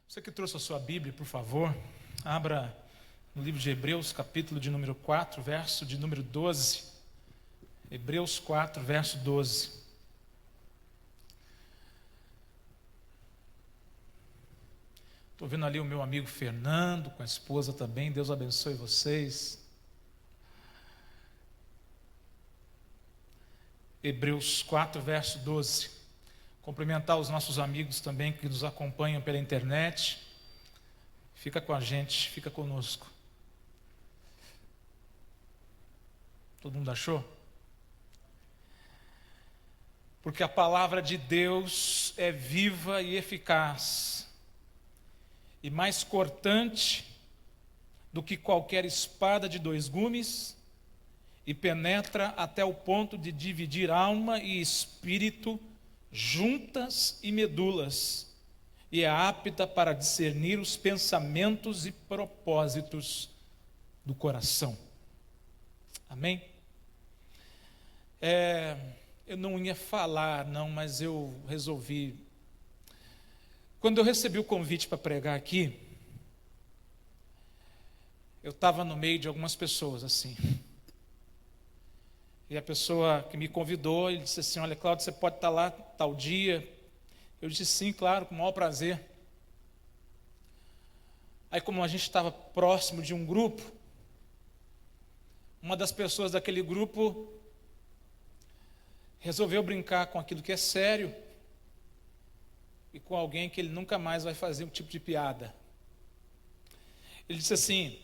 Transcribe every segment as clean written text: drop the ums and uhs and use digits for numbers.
Você que trouxe a sua Bíblia, por favor, abra no livro de Hebreus, capítulo de número 4, verso de número 12. Hebreus 4, verso 12. Estou vendo ali o meu amigo Fernando, com a esposa também. Deus abençoe vocês. Hebreus 4, verso 12. Cumprimentar os nossos amigos também que nos acompanham pela internet. Fica com a gente, fica conosco. Todo mundo achou? Porque a palavra de Deus é viva e eficaz, e mais cortante do que qualquer espada de dois gumes, e penetra até o ponto de dividir alma e espírito, juntas e medulas, e é apta para discernir os pensamentos e propósitos do coração. Amém? Eu não ia falar, não, mas eu resolvi. Quando eu recebi o convite para pregar aqui, eu estava no meio de algumas pessoas assim. E a pessoa que me convidou, ele disse assim: olha, Cláudio, você pode estar lá tal dia? Eu disse sim, claro, com o maior prazer. Aí, como a gente estava próximo de um grupo, uma das pessoas daquele grupo resolveu brincar com aquilo que é sério e com alguém que ele nunca mais vai fazer um tipo de piada. Ele disse assim: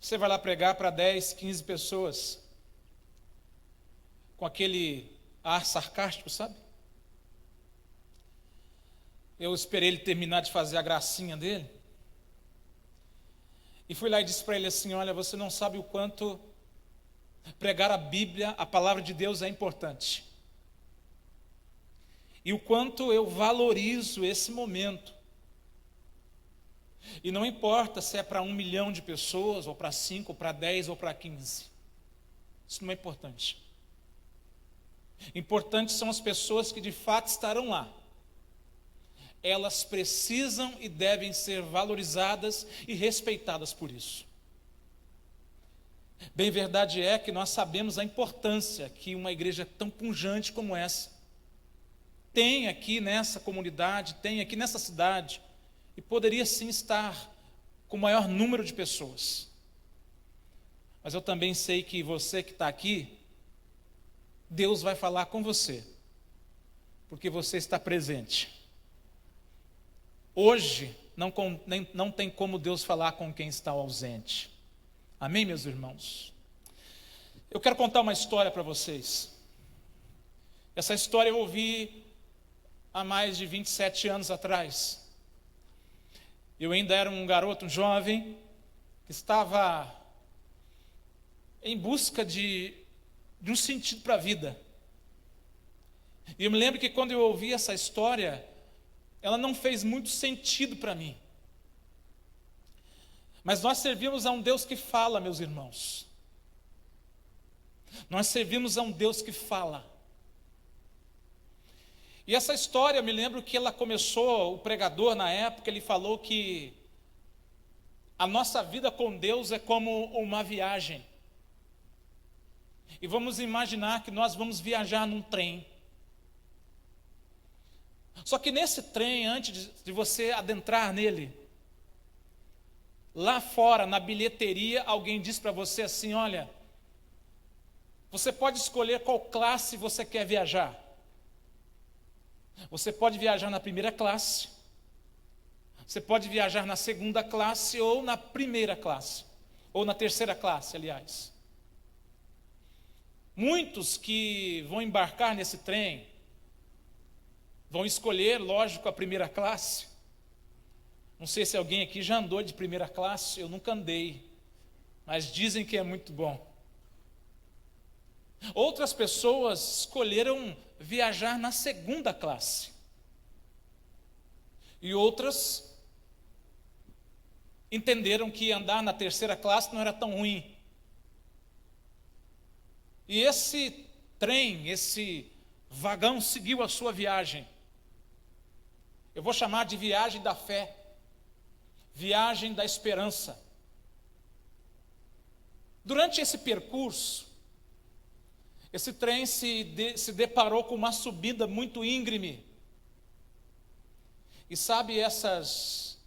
você vai lá pregar para 10, 15 pessoas com aquele ar sarcástico, sabe? Eu esperei ele terminar de fazer a gracinha dele e fui lá e disse para ele assim: olha, você não sabe o quanto pregar a Bíblia, a palavra de Deus é importante, e o quanto eu valorizo esse momento. E não importa se é para 1 milhão de pessoas, ou para 5, ou para 10, ou para 15. Isso não é importante. Importantes são as pessoas que de fato estarão lá. Elas precisam e devem ser valorizadas e respeitadas por isso. Bem, verdade é que nós sabemos a importância que uma igreja tão pujante como essa tem aqui nessa comunidade, tem aqui nessa cidade, e poderia sim estar com o maior número de pessoas. Mas eu também sei que você que está aqui, Deus vai falar com você, porque você está presente. Hoje não tem como Deus falar com quem está ausente. Amém, meus irmãos? Eu quero contar uma história para vocês. Essa história eu ouvi há mais de 27 anos atrás. Eu ainda era um garoto, um jovem, que estava em busca de um sentido para a vida. E eu me lembro que quando eu ouvi essa história, ela não fez muito sentido para mim. Mas nós servimos a um Deus que fala, meus irmãos. Nós servimos a um Deus que fala. E essa história, eu me lembro que ela começou, o pregador na época, ele falou que a nossa vida com Deus é como uma viagem. E vamos imaginar que nós vamos viajar num trem. Só que nesse trem, antes de você adentrar nele, lá fora, na bilheteria, alguém diz para você assim: olha, você pode escolher qual classe você quer viajar. Você pode viajar na primeira classe, você pode viajar na segunda classe ou na primeira classe, ou na terceira classe, aliás. Muitos que vão embarcar nesse trem vão escolher, lógico, a primeira classe. Não sei se alguém aqui já andou de primeira classe, eu nunca andei, mas dizem que é muito bom. Outras pessoas escolheram viajar na segunda classe. E outras entenderam que andar na terceira classe não era tão ruim. E esse trem, esse vagão seguiu a sua viagem. Eu vou chamar de viagem da fé, viagem da esperança. Durante esse percurso, esse trem se deparou com uma subida muito íngreme. E sabe essas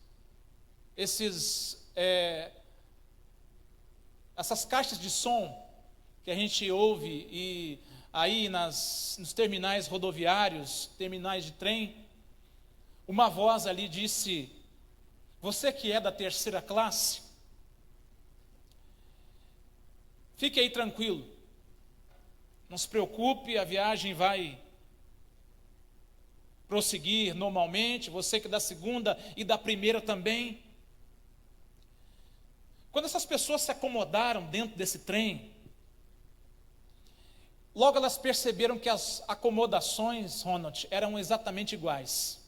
caixas de som que a gente ouve e aí nos terminais rodoviários, terminais de trem, uma voz ali disse: você que é da terceira classe, fique aí tranquilo, não se preocupe, a viagem vai prosseguir normalmente, você que é da segunda e da primeira também. Quando essas pessoas se acomodaram dentro desse trem, logo elas perceberam que as acomodações, Ronald, eram exatamente iguais.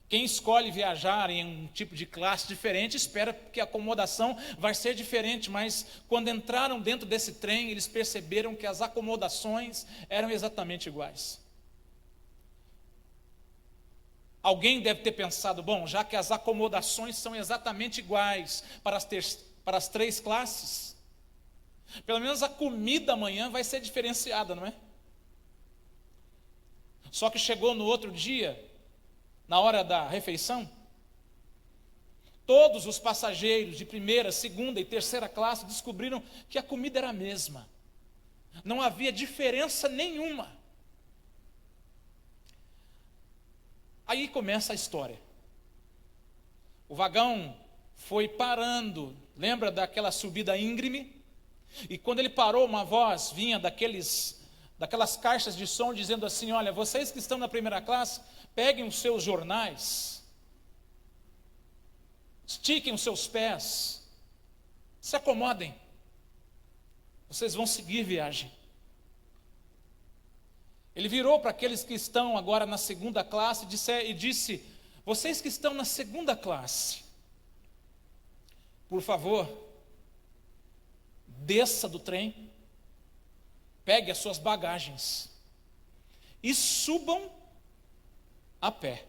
Quem escolhe viajar em um tipo de classe diferente, espera que a acomodação vai ser diferente, mas quando entraram dentro desse trem, eles perceberam que as acomodações eram exatamente iguais. Alguém deve ter pensado, bom, já que as acomodações são exatamente iguais para as três classes, pelo menos a comida amanhã vai ser diferenciada, não é? Só que chegou no outro dia, na hora da refeição, todos os passageiros de primeira, segunda e terceira classe descobriram que a comida era a mesma. Não havia diferença nenhuma. Aí começa a história. O vagão foi parando, lembra daquela subida íngreme? E quando ele parou, uma voz vinha daquelas caixas de som dizendo assim: olha, vocês que estão na primeira classe, peguem os seus jornais, estiquem os seus pés, se acomodem, vocês vão seguir viagem. Ele virou para aqueles que estão agora na segunda classe e disse: vocês que estão na segunda classe, por favor, desça do trem, pegue as suas bagagens e subam a pé.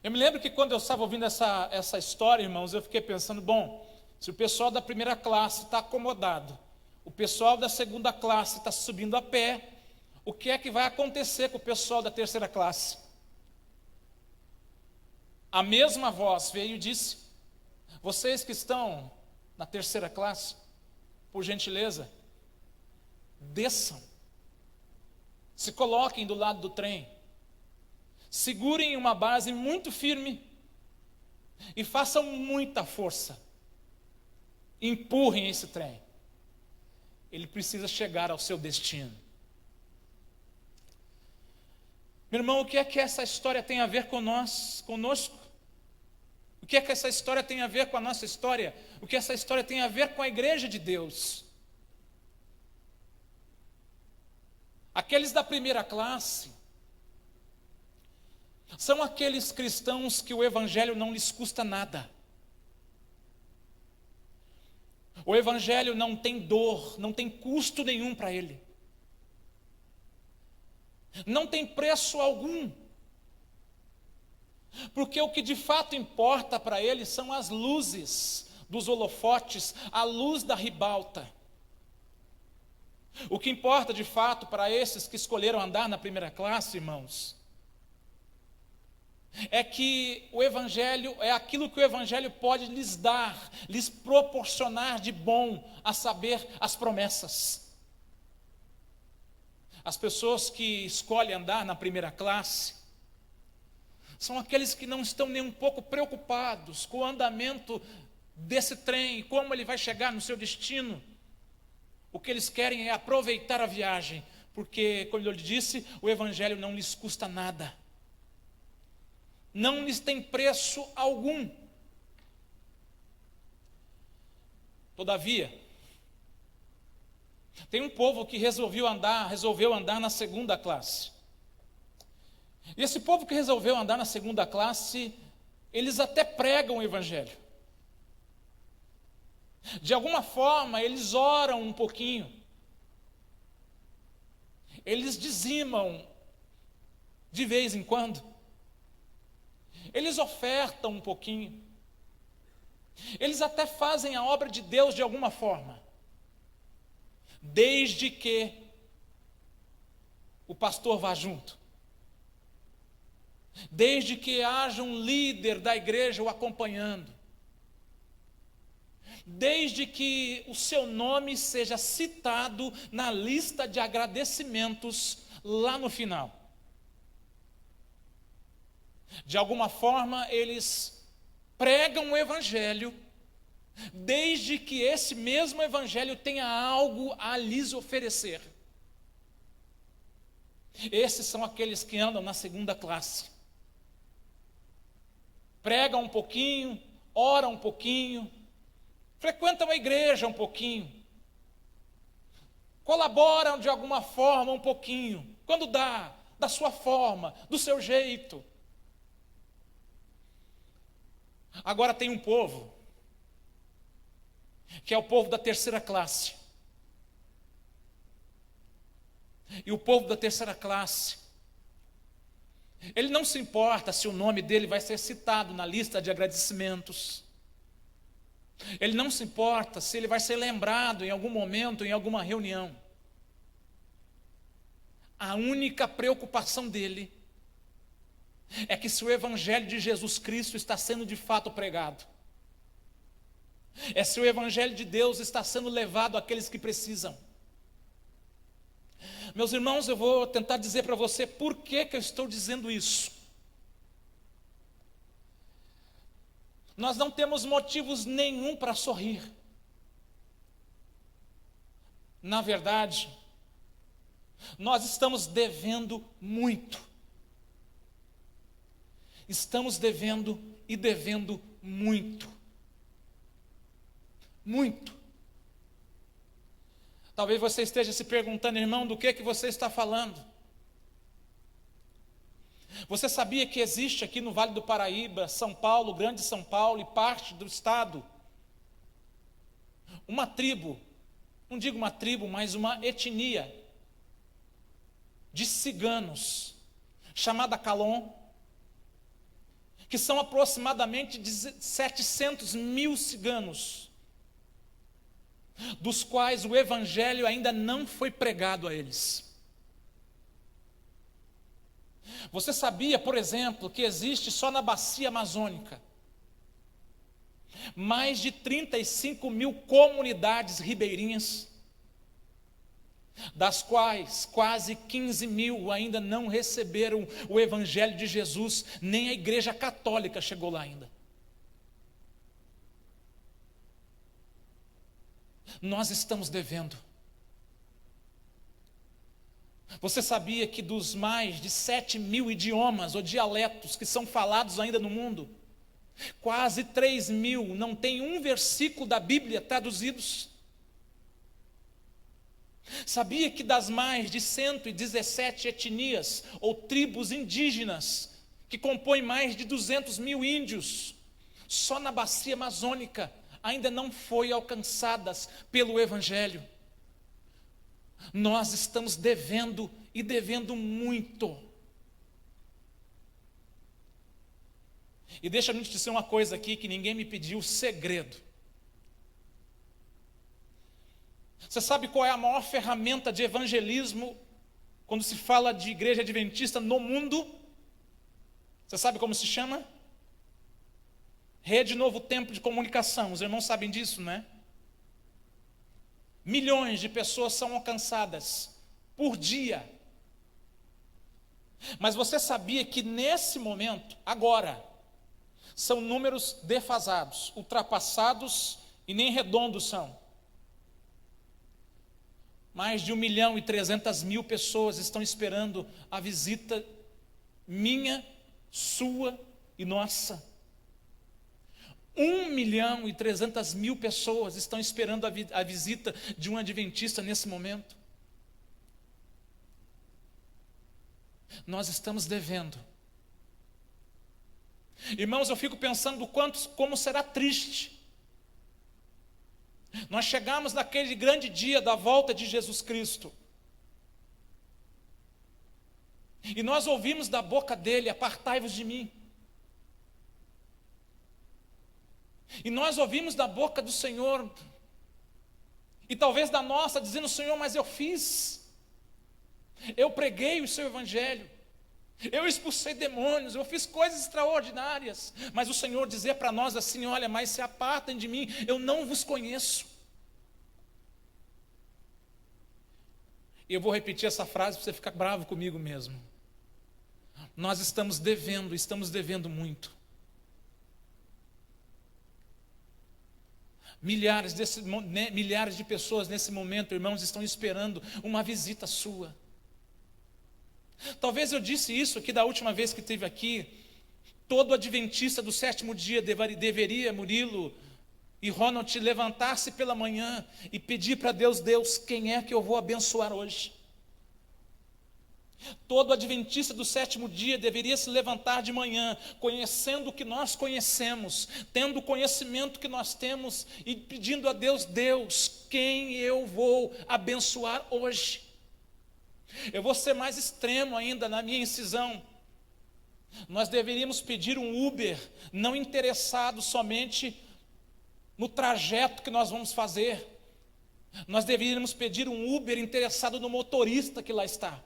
Eu me lembro que quando eu estava ouvindo essa história, irmãos, eu fiquei pensando, bom, se o pessoal da primeira classe está acomodado, o pessoal da segunda classe está subindo a pé, o que é que vai acontecer com o pessoal da terceira classe? A mesma voz veio e disse: vocês que estão na terceira classe, por gentileza, desçam, se coloquem do lado do trem, segurem uma base muito firme e façam muita força, empurrem esse trem, ele precisa chegar ao seu destino. Meu irmão, o que é que essa história tem a ver conosco? O que é que essa história tem a ver com a nossa história? O que essa história tem a ver com a igreja de Deus? Aqueles da primeira classe são aqueles cristãos que o evangelho não lhes custa nada. O evangelho não tem dor, não tem custo nenhum para ele. Não tem preço algum. Porque o que de fato importa para ele são as luzes dos holofotes, a luz da ribalta. O que importa de fato para esses que escolheram andar na primeira classe, irmãos, é que o evangelho é aquilo que o evangelho pode lhes dar, lhes proporcionar de bom, a saber, as promessas. As pessoas que escolhem andar na primeira classe são aqueles que não estão nem um pouco preocupados com o andamento desse trem, como ele vai chegar no seu destino. O que eles querem é aproveitar a viagem, porque, como eu lhe disse, o evangelho não lhes custa nada. Não lhes tem preço algum. Todavia, tem um povo que resolveu andar na segunda classe. E esse povo que resolveu andar na segunda classe, eles até pregam o evangelho. De alguma forma, eles oram um pouquinho. Eles dizimam de vez em quando. Eles ofertam um pouquinho. Eles até fazem a obra de Deus de alguma forma, desde que o pastor vá junto, desde que haja um líder da igreja o acompanhando, desde que o seu nome seja citado na lista de agradecimentos lá no final. De alguma forma, eles pregam o evangelho, desde que esse mesmo evangelho tenha algo a lhes oferecer. Esses são aqueles que andam na segunda classe. Pregam um pouquinho, oram um pouquinho, frequentam a igreja um pouquinho, colaboram de alguma forma um pouquinho, quando dá, da sua forma, do seu jeito. Agora tem um povo, que é o povo da terceira classe. E o povo da terceira classe, ele não se importa se o nome dele vai ser citado na lista de agradecimentos. Ele não se importa se ele vai ser lembrado em algum momento, em alguma reunião. A única preocupação dele é que se o evangelho de Jesus Cristo está sendo de fato pregado, é se o evangelho de Deus está sendo levado àqueles que precisam. Meus irmãos, eu vou tentar dizer para você por que eu estou dizendo isso. Nós não temos motivos nenhum para sorrir. Na verdade, nós estamos devendo muito. Estamos devendo e devendo muito. Muito. Talvez você esteja se perguntando, irmão, do que você está falando? Você sabia que existe aqui no Vale do Paraíba, São Paulo, Grande São Paulo e parte do estado, uma tribo, não digo uma tribo, mas uma etnia de ciganos, chamada Calon, que são aproximadamente 700 mil ciganos, dos quais o evangelho ainda não foi pregado a eles. Você sabia, por exemplo, que existe só na bacia amazônica mais de 35 mil comunidades ribeirinhas, das quais quase 15 mil ainda não receberam o evangelho de Jesus, nem a igreja católica chegou lá ainda. Nós estamos devendo. Você sabia que dos mais de 7 mil idiomas ou dialetos que são falados ainda no mundo, quase 3 mil não tem um versículo da Bíblia traduzidos? Sabia que das mais de 117 etnias ou tribos indígenas, que compõem mais de 200 mil índios, só na bacia amazônica ainda não foi alcançadas pelo evangelho? Nós estamos devendo e devendo muito. E deixa eu te dizer uma coisa aqui que ninguém me pediu, segredo. Você sabe qual é a maior ferramenta de evangelismo quando se fala de igreja adventista no mundo? Você sabe como se chama? Rede Novo Tempo de Comunicação. Os irmãos sabem disso, né? Milhões de pessoas são alcançadas por dia. Mas você sabia que nesse momento, agora, são números defasados, ultrapassados e nem redondos são. Mais de 1.300.000 pessoas estão esperando a visita minha, sua e nossa. 1.300.000 pessoas estão esperando a visita de um adventista nesse momento. Nós estamos devendo. Irmãos, eu fico pensando como será triste nós chegamos naquele grande dia da volta de Jesus Cristo. E nós ouvimos da boca dele: apartai-vos de mim. E nós ouvimos da boca do Senhor, e talvez da nossa, dizendo: Senhor, mas eu fiz, eu preguei o seu evangelho, eu expulsei demônios, eu fiz coisas extraordinárias. Mas o Senhor dizer para nós assim: olha, mas se apartem de mim, eu não vos conheço. E eu vou repetir essa frase para você ficar bravo comigo mesmo. Nós estamos devendo muito. Milhares de pessoas nesse momento, irmãos, estão esperando uma visita sua. Talvez eu disse isso aqui da última vez que esteve aqui. Todo adventista do sétimo dia deveria, Murilo e Ronald, levantar-se pela manhã e pedir para Deus: Deus, quem é que eu vou abençoar hoje? Todo adventista do sétimo dia deveria se levantar de manhã, conhecendo o que nós conhecemos, tendo o conhecimento que nós temos, e pedindo a Deus: Deus, quem eu vou abençoar hoje? Eu vou ser mais extremo ainda na minha incisão. Nós deveríamos pedir um Uber, não interessado somente no trajeto que nós vamos fazer. Nós deveríamos pedir um Uber interessado no motorista que lá está.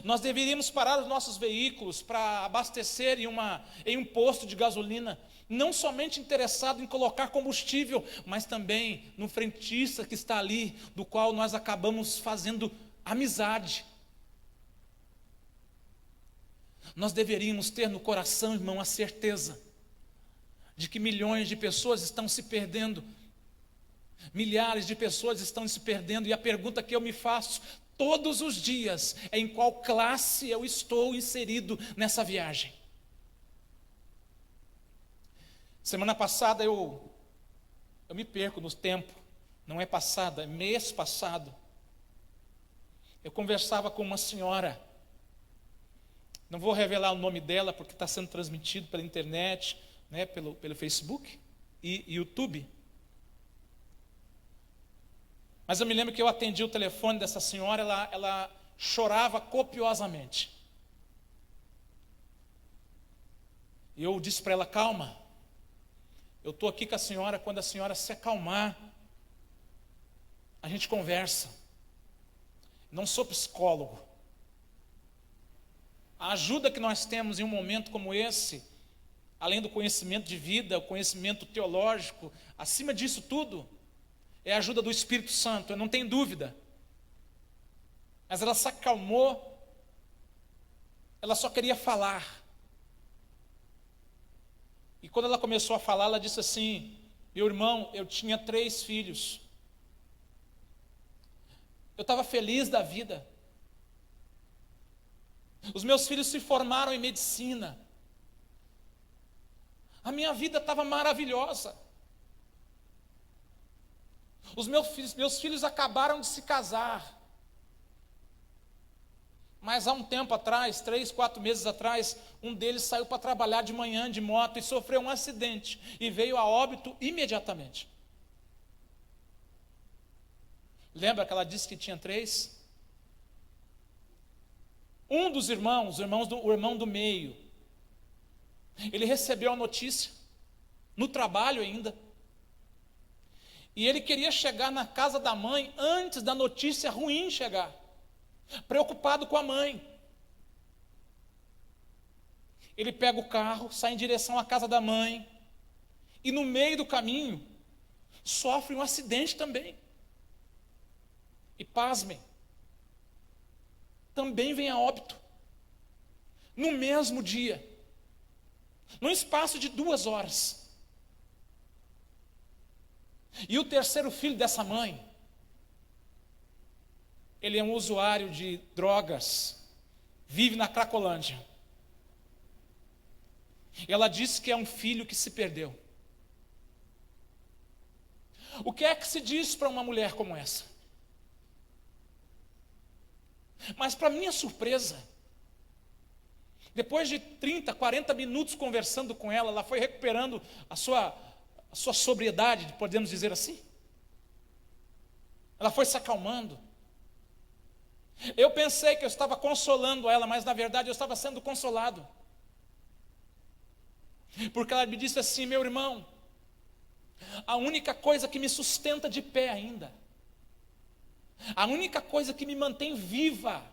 Nós deveríamos parar os nossos veículos para abastecer em um posto de gasolina, não somente interessado em colocar combustível, mas também no frentista que está ali, do qual nós acabamos fazendo amizade. Nós deveríamos ter no coração, irmão, a certeza de que milhões de pessoas estão se perdendo, milhares de pessoas estão se perdendo, e a pergunta que eu me faço todos os dias é: em qual classe eu estou inserido nessa viagem? Semana passada eu me perco no tempo, não é passada, é mês passado. Eu conversava com uma senhora, não vou revelar o nome dela porque está sendo transmitido pela internet, né, pelo Facebook e YouTube. Mas eu me lembro que eu atendi o telefone dessa senhora, ela chorava copiosamente. E eu disse para ela: calma, eu estou aqui com a senhora, quando a senhora se acalmar, a gente conversa. Não sou psicólogo. A ajuda que nós temos em um momento como esse, além do conhecimento de vida, o conhecimento teológico, acima disso tudo, é a ajuda do Espírito Santo, eu não tenho dúvida. Mas ela se acalmou, ela só queria falar. E quando ela começou a falar, ela disse assim: meu irmão, eu tinha 3 filhos. Eu estava feliz da vida. Os meus filhos se formaram em medicina. A minha vida estava maravilhosa. Os meus filhos acabaram de se casar. Mas há um tempo atrás, 3, 4 meses atrás, um deles saiu para trabalhar de manhã de moto e sofreu um acidente e veio a óbito imediatamente. Lembra que ela disse que tinha 3? Um dos irmãos, o irmão do meio, ele recebeu a notícia, no trabalho ainda, e ele queria chegar na casa da mãe antes da notícia ruim chegar, preocupado com a mãe. Ele pega o carro, sai em direção à casa da mãe, e no meio do caminho, sofre um acidente também. E pasmem, também vem a óbito, no mesmo dia, num espaço de 2 horas. E o terceiro filho dessa mãe, ele é um usuário de drogas, vive na Cracolândia. E ela disse que é um filho que se perdeu. O que é que se diz para uma mulher como essa? Mas para minha surpresa, depois de 30, 40 minutos conversando com ela, ela foi recuperando a sua sobriedade, podemos dizer assim. Ela foi se acalmando. Eu pensei que eu estava consolando ela, mas na verdade eu estava sendo consolado. Porque ela me disse assim: meu irmão, a única coisa que me sustenta de pé ainda, a única coisa que me mantém viva,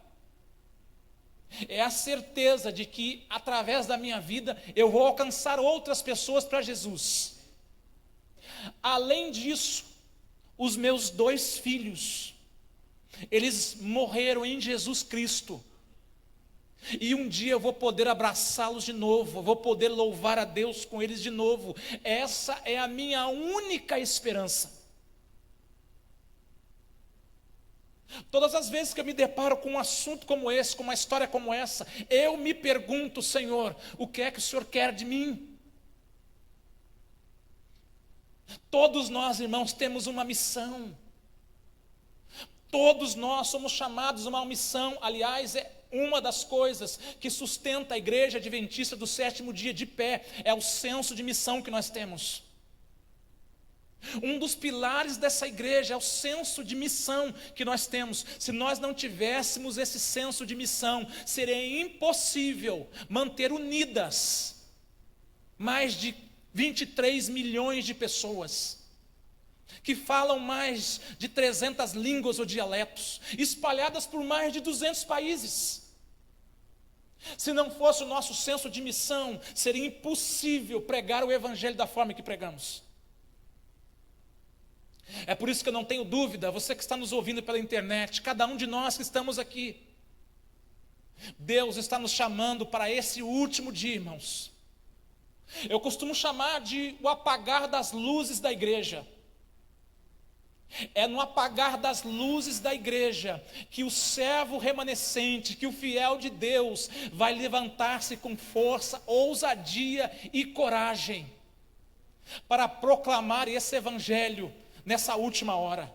é a certeza de que através da minha vida eu vou alcançar outras pessoas para Jesus. Além disso, os meus 2 filhos, eles morreram em Jesus Cristo. E um dia eu vou poder abraçá-los de novo, vou poder louvar a Deus com eles de novo. Essa é a minha única esperança. Todas as vezes que eu me deparo com um assunto como esse, com uma história como essa, eu me pergunto: Senhor, o que é que o Senhor quer de mim? Todos nós, irmãos, temos uma missão. Todos nós somos chamados a uma missão. Aliás, é uma das coisas que sustenta a Igreja Adventista do Sétimo Dia de pé, é o senso de missão que nós temos. Um dos pilares dessa igreja é o senso de missão que nós temos. Se nós não tivéssemos esse senso de missão, seria impossível manter unidas mais de 23 milhões de pessoas, que falam mais de 300 línguas ou dialetos, espalhadas por mais de 200 países. Se não fosse o nosso senso de missão, seria impossível pregar o Evangelho da forma que pregamos. É por isso que eu não tenho dúvida, você que está nos ouvindo pela internet, cada um de nós que estamos aqui, Deus está nos chamando para esse último dia, irmãos. Eu costumo chamar de o apagar das luzes da igreja. É no apagar das luzes da igreja que o servo remanescente, que o fiel de Deus vai levantar-se com força, ousadia e coragem para proclamar esse evangelho nessa última hora.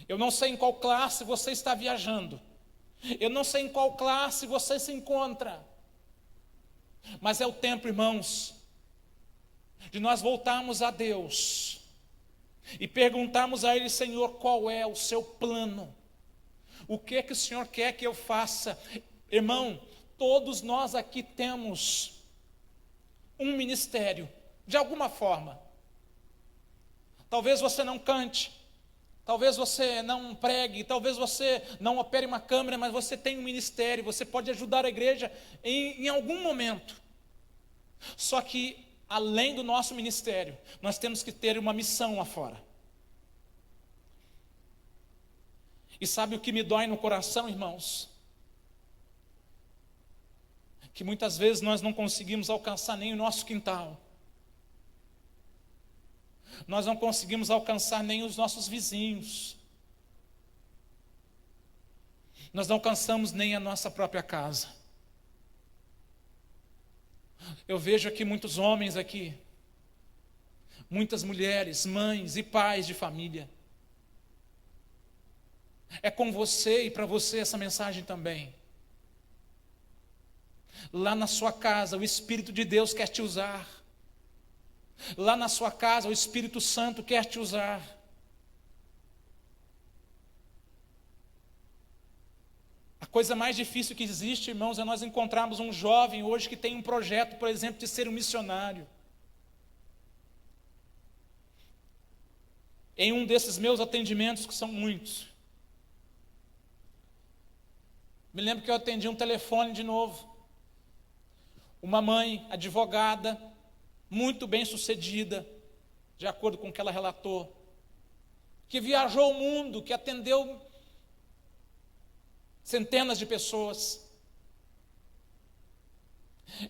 Eu não sei em qual classe você está viajando, eu não sei em qual classe você se encontra, mas é o tempo, irmãos, de nós voltarmos a Deus e perguntarmos a Ele: Senhor, qual é o seu plano? O que é que o Senhor quer que eu faça? Irmão, todos nós aqui temos um ministério, de alguma forma. Talvez você não cante, talvez você não pregue, talvez você não opere uma câmera, mas você tem um ministério, você pode ajudar a igreja em algum momento. Só que, além do nosso ministério, nós temos que ter uma missão lá fora. E sabe o que me dói no coração, irmãos? Que muitas vezes nós não conseguimos alcançar nem o nosso quintal. Nós não conseguimos alcançar nem os nossos vizinhos. Nós não alcançamos nem a nossa própria casa. Eu vejo aqui muitos homens aqui, muitas mulheres, mães e pais de família. É com você e para você essa mensagem também. Lá na sua casa, o Espírito de Deus quer te usar. Lá na sua casa, o Espírito Santo quer te usar. A coisa mais difícil que existe, irmãos, é nós encontrarmos um jovem hoje que tem um projeto, por exemplo, de ser um missionário. Em um desses meus atendimentos, que são muitos, me lembro que eu atendi um telefone de novo. Uma mãe, advogada, muito bem sucedida, de acordo com o que ela relatou, que viajou o mundo, que atendeu centenas de pessoas.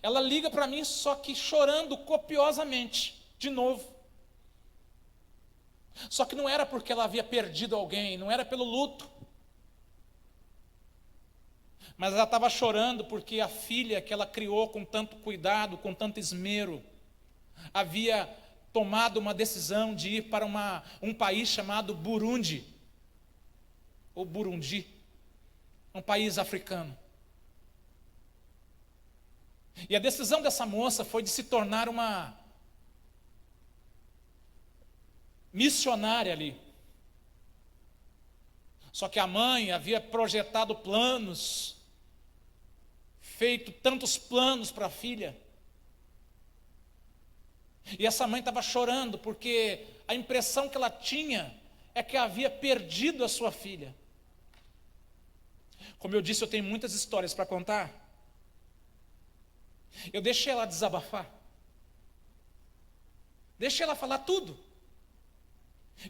Ela liga para mim, só que chorando copiosamente, de novo. Só que não era porque ela havia perdido alguém, não era pelo luto, mas ela estava chorando porque a filha que ela criou com tanto cuidado, com tanto esmero, havia tomado uma decisão de ir para um país chamado Burundi, ou Burundi, um país africano. E a decisão dessa moça foi de se tornar uma missionária ali. Só que a mãe havia projetado planos, feito tantos planos para a filha. E essa mãe estava chorando, porque a impressão que ela tinha é que havia perdido a sua filha. Como eu disse, eu tenho muitas histórias para contar. Eu deixei ela desabafar. Deixei ela falar tudo.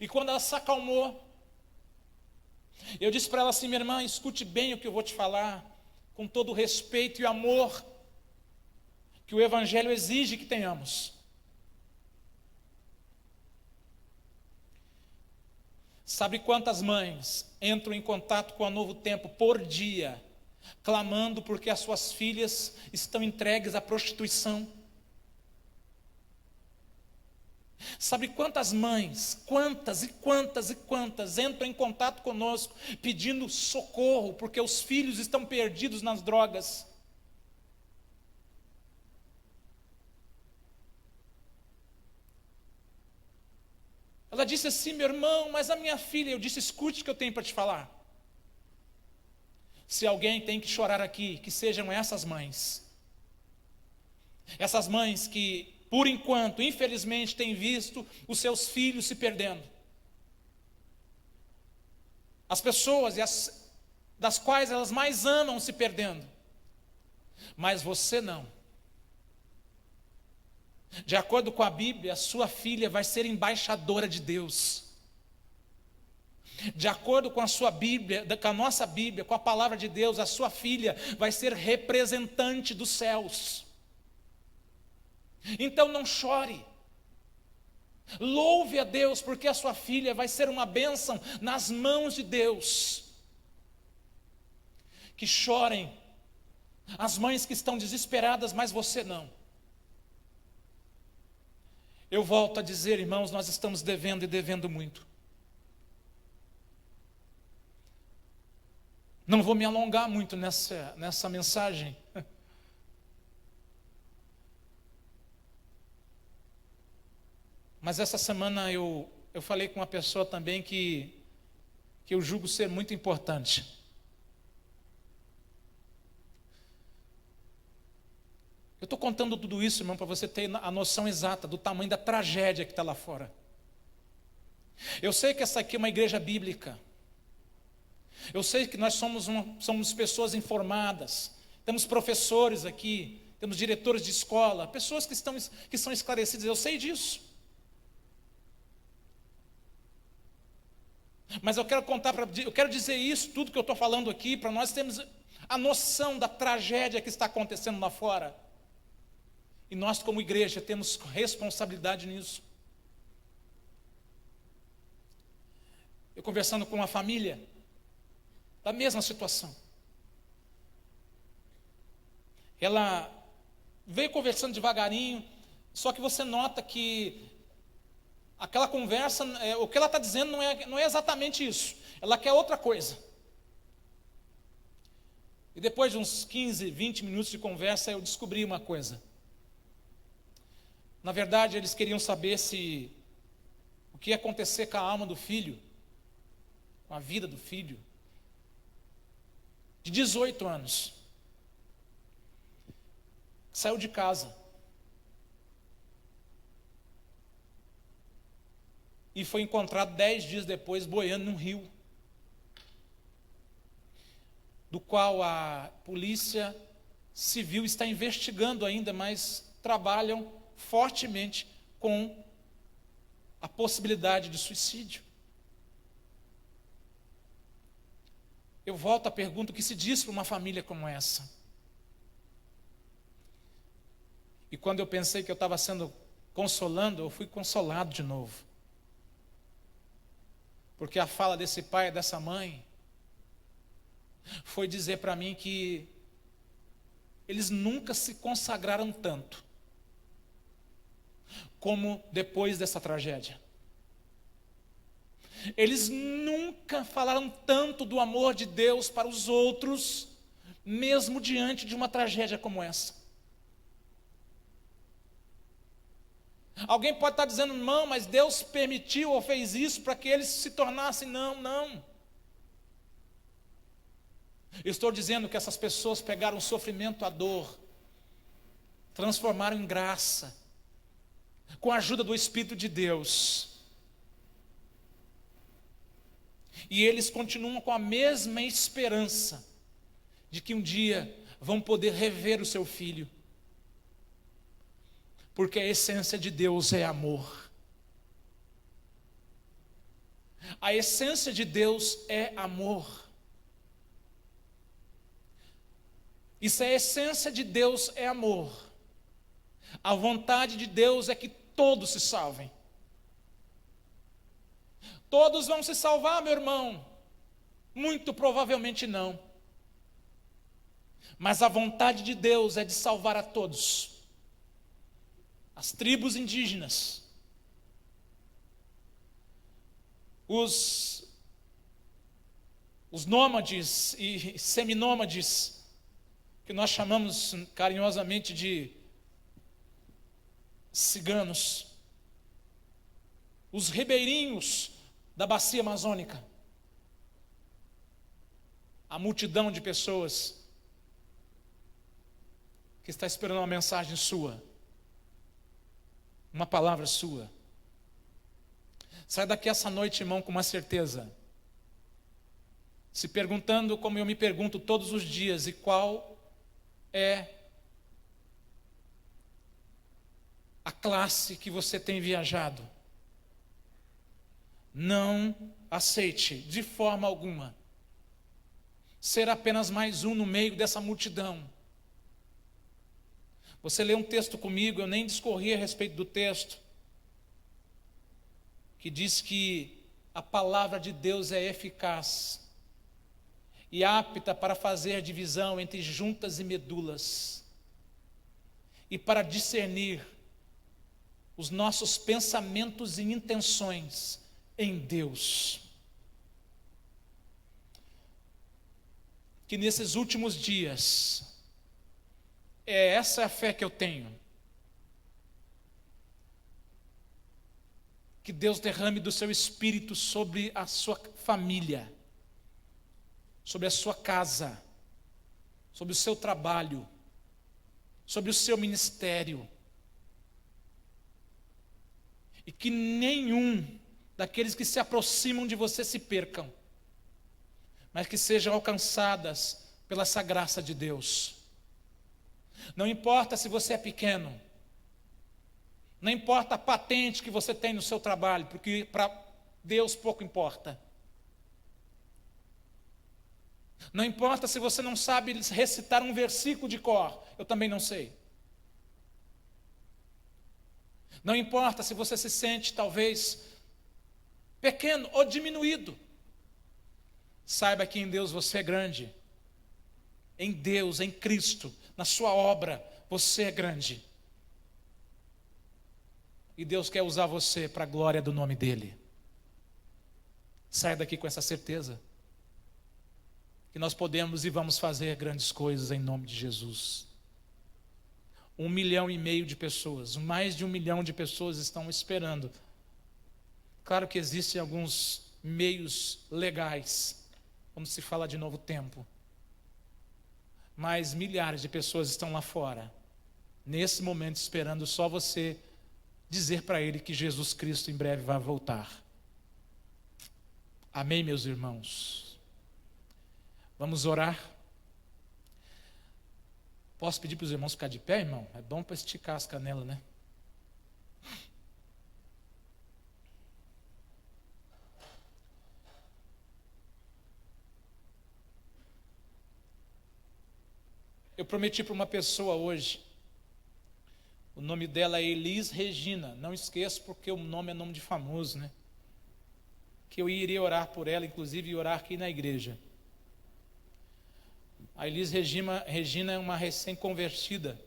E quando ela se acalmou, eu disse para ela assim: minha irmã, escute bem o que eu vou te falar, com todo o respeito e amor que o Evangelho exige que tenhamos. Sabe quantas mães entram em contato com a Novo Tempo por dia, clamando porque as suas filhas estão entregues à prostituição? Sabe quantas mães, quantas entram em contato conosco pedindo socorro porque os filhos estão perdidos nas drogas? Ela disse assim: meu irmão, mas a minha filha. Eu disse: escute o que eu tenho para te falar. Se alguém tem que chorar aqui, que sejam essas mães. Essas mães que, por enquanto, infelizmente, têm visto os seus filhos se perdendo. As pessoas das quais elas mais amam se perdendo. Mas você não. De acordo com a Bíblia, a sua filha vai ser embaixadora de Deus. De acordo com a sua Bíblia, com a nossa Bíblia, com a palavra de Deus, a sua filha vai ser representante dos céus. Então não chore. Louve a Deus, porque a sua filha vai ser uma bênção nas mãos de Deus. Que chorem as mães que estão desesperadas, mas você não. Eu volto a dizer, irmãos, nós estamos devendo e devendo muito. Não vou me alongar muito nessa mensagem. Mas essa semana eu falei com uma pessoa também que eu julgo ser muito importante. Eu estou contando tudo isso, irmão, para você ter a noção exata do tamanho da tragédia que está lá fora. Eu sei que essa aqui é uma igreja bíblica. Eu sei que nós somos pessoas informadas. Temos professores aqui, temos diretores de escola, pessoas que são esclarecidas. Eu sei disso. Mas eu quero dizer isso, tudo que eu estou falando aqui, para nós termos a noção da tragédia que está acontecendo lá fora. E nós, como igreja, temos responsabilidade nisso. Eu conversando com uma família da mesma situação. Ela veio conversando devagarinho, só que você nota que aquela conversa, o que ela está dizendo não é exatamente isso. Ela quer outra coisa. E depois de uns 15, 20 minutos de conversa, eu descobri uma coisa. Na verdade, eles queriam saber o que ia acontecer com a alma do filho, com a vida do filho, de 18 anos, que saiu de casa e foi encontrado 10 dias depois boiando num rio, do qual a polícia civil está investigando ainda, mas trabalham fortemente com a possibilidade de suicídio. Eu volto à pergunta: o que se diz para uma família como essa? E quando eu pensei que eu estava sendo consolando, eu fui consolado de novo. Porque a fala desse pai e dessa mãe foi dizer para mim que eles nunca se consagraram tanto como depois dessa tragédia. Eles nunca falaram tanto do amor de Deus para os outros, mesmo diante de uma tragédia como essa. Alguém pode estar dizendo: não, mas Deus permitiu ou fez isso para que eles se tornassem. Não. Eu estou dizendo que essas pessoas pegaram o sofrimento, a dor, transformaram em graça, com a ajuda do Espírito de Deus. E eles continuam com a mesma esperança de que um dia vão poder rever o seu filho. Porque a essência de Deus é amor. A essência de Deus é amor. E se a essência de Deus é amor, a vontade de Deus é que todos se salvem. Todos vão se salvar, meu irmão? Muito provavelmente não. Mas a vontade de Deus é de salvar a todos. As tribos indígenas, os nômades e seminômades, que nós chamamos carinhosamente de ciganos, os ribeirinhos da bacia amazônica, a multidão de pessoas que está esperando uma mensagem sua, uma palavra sua. Sai daqui essa noite, irmão, com uma certeza, se perguntando como eu me pergunto todos os dias, e qual é a classe que você tem viajado. Não aceite de forma alguma ser apenas mais um no meio dessa multidão. Você lê um texto comigo, eu nem discorri a respeito do texto, que diz que a palavra de Deus é eficaz e apta para fazer divisão entre juntas e medulas, e para discernir os nossos pensamentos e intenções em Deus. Que nesses últimos dias, essa é a fé que eu tenho, que Deus derrame do seu Espírito sobre a sua família, sobre a sua casa, sobre o seu trabalho, sobre o seu ministério, e que nenhum daqueles que se aproximam de você se percam, mas que sejam alcançadas pela essa graça de Deus. Não importa se você é pequeno, não importa a patente que você tem no seu trabalho, porque para Deus pouco importa. Não importa se você não sabe recitar um versículo de cor, eu também não sei. Não importa se você se sente talvez pequeno ou diminuído, saiba que em Deus você é grande. Em Deus, em Cristo, na sua obra, você é grande. E Deus quer usar você para a glória do nome dEle. Saia daqui com essa certeza, que nós podemos e vamos fazer grandes coisas em nome de Jesus. 1,5 milhão de pessoas, mais de 1 milhão de pessoas estão esperando. Claro que existem alguns meios legais, quando se fala de novo tempo, mas milhares de pessoas estão lá fora, nesse momento esperando só você dizer para ele que Jesus Cristo em breve vai voltar. Amém, meus irmãos? Vamos orar? Posso pedir para os irmãos ficar de pé, irmão? É bom para esticar as canelas, né? Eu prometi para uma pessoa hoje, o nome dela é Elis Regina, não esqueça porque o nome é nome de famoso, né? Que eu iria orar por ela, inclusive e orar aqui na igreja. A Elis Regina é uma recém-convertida.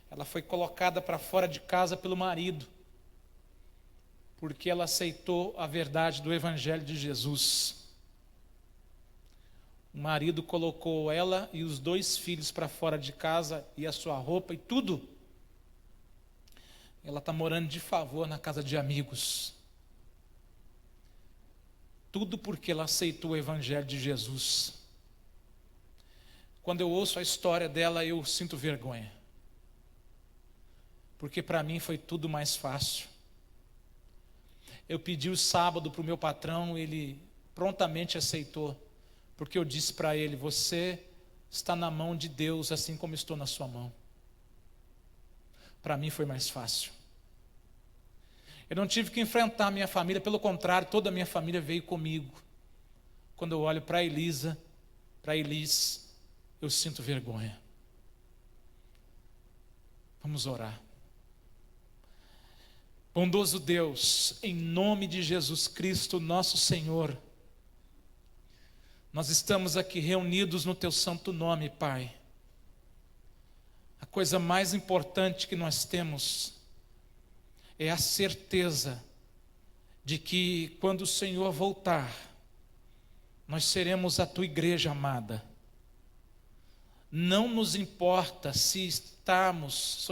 Ela foi colocada para fora de casa pelo marido, porque ela aceitou a verdade do Evangelho de Jesus. O marido colocou ela e os 2 filhos para fora de casa, e a sua roupa e tudo. Ela está morando de favor na casa de amigos. Tudo porque ela aceitou o Evangelho de Jesus. quando eu ouço a história dela, eu sinto vergonha. Porque para mim foi tudo mais fácil. Eu pedi o sábado para o meu patrão, ele prontamente aceitou, porque eu disse para ele: você está na mão de Deus, assim como estou na sua mão. Para mim foi mais fácil. Eu não tive que enfrentar a minha família, pelo contrário, toda a minha família veio comigo. Quando eu olho para Elisa, para Elis, eu sinto vergonha. Vamos orar. Bondoso Deus, em nome de Jesus Cristo, nosso Senhor, nós estamos aqui reunidos no Teu santo nome, Pai. A coisa mais importante que nós temos é a certeza de que quando o Senhor voltar, nós seremos a Tua igreja amada. Não nos importa se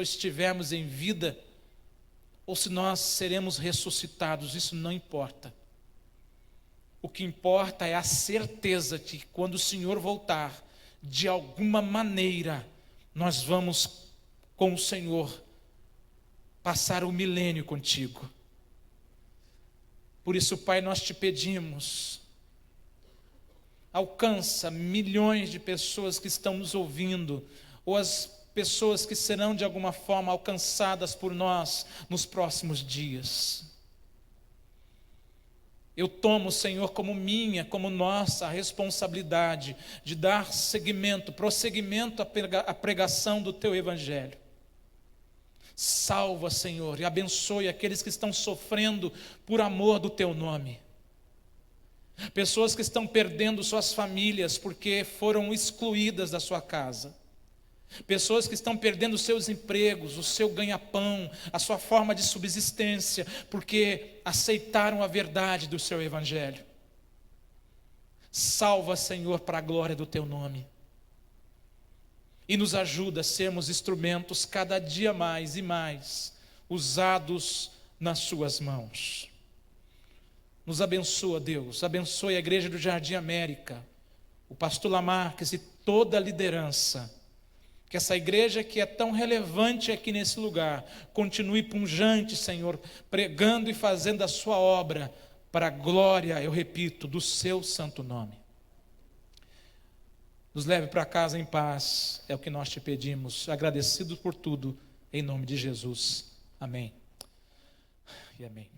estivermos em vida, ou se nós seremos ressuscitados, isso não importa. O que importa é a certeza de que quando o Senhor voltar, de alguma maneira, nós vamos com o Senhor passar o milênio contigo. Por isso, Pai, nós te pedimos, alcança milhões de pessoas que estão nos ouvindo, ou as pessoas que serão de alguma forma alcançadas por nós nos próximos dias. Eu tomo, Senhor, como minha, como nossa a responsabilidade de dar prosseguimento à pregação do Teu Evangelho. Salva, Senhor, e abençoe aqueles que estão sofrendo por amor do Teu nome. Pessoas que estão perdendo suas famílias porque foram excluídas da sua casa. Pessoas que estão perdendo seus empregos, o seu ganha-pão, a sua forma de subsistência, porque aceitaram a verdade do seu Evangelho. Salva, Senhor, para a glória do Teu nome. E nos ajuda a sermos instrumentos cada dia mais e mais usados nas Suas mãos. Nos abençoa, Deus. Abençoe a Igreja do Jardim América, o pastor Lamarques e toda a liderança. Que essa igreja que é tão relevante aqui nesse lugar continue pujante, Senhor, pregando e fazendo a sua obra para a glória, eu repito, do Seu santo nome. Nos leve para casa em paz, é o que nós te pedimos, agradecidos por tudo, em nome de Jesus. Amém e amém.